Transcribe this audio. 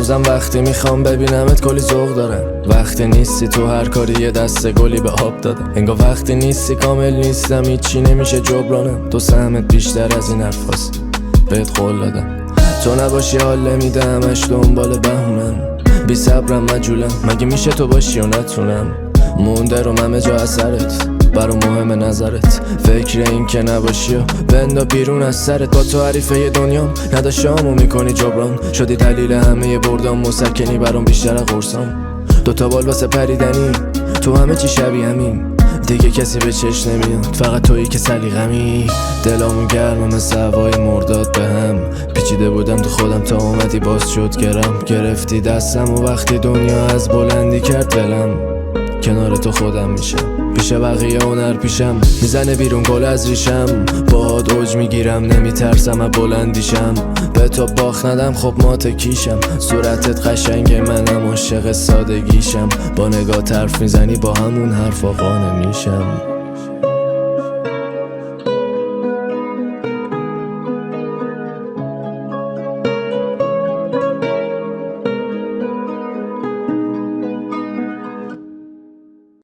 هنوزم وقتی میخوام ببینمت کلی ذوق دارم. وقتی نیستی تو هر کاری یه دسته گلی به آب دادم. انگار وقتی نیستی کامل نیستم، هیچی نمیشه جبرانم. تو سهمت بیشتر از این حرفاست، بهت قول دادم. تو نباشی حال نمیدم، همش دنبال بهونم. بی صبرم مجولم، مگه میشه تو باشی و نتونم. مونده رو همه جا اثرت، برام مهم نظرت. فکر این که نباشی و بندا بیرون از سرت. با تو حریفه دنیام، نداشتامو میکنی جبران. شدی دلیل همه بردام، مسکنی برام بیشتر از قرصام. دوتا بال واسه پریدنی، تو همه چی شبیه همین. دیگه کسی به چشم نمیاد، فقط تویی که سلیقمی. دلامون گرمه مثل هوای مرداد به هم. پیچیده بودم تو خودم تا اومدی باز شد گرم. گرفتی دستم و وقتی دنیا از بلندی کرد دلم، کنار تو خودم میشم. پیش بقیه هنر پیشم، میزنه بیرون گل از ریشم. باهات اوج میگیرم، نمیترسم از بلندیشم. به تو باخت ندم خب مات کیشم. صورتت قشنگه منم عاشق سادگیشم. با نگاه حرف میزنی با همون حرفا قانع میشم.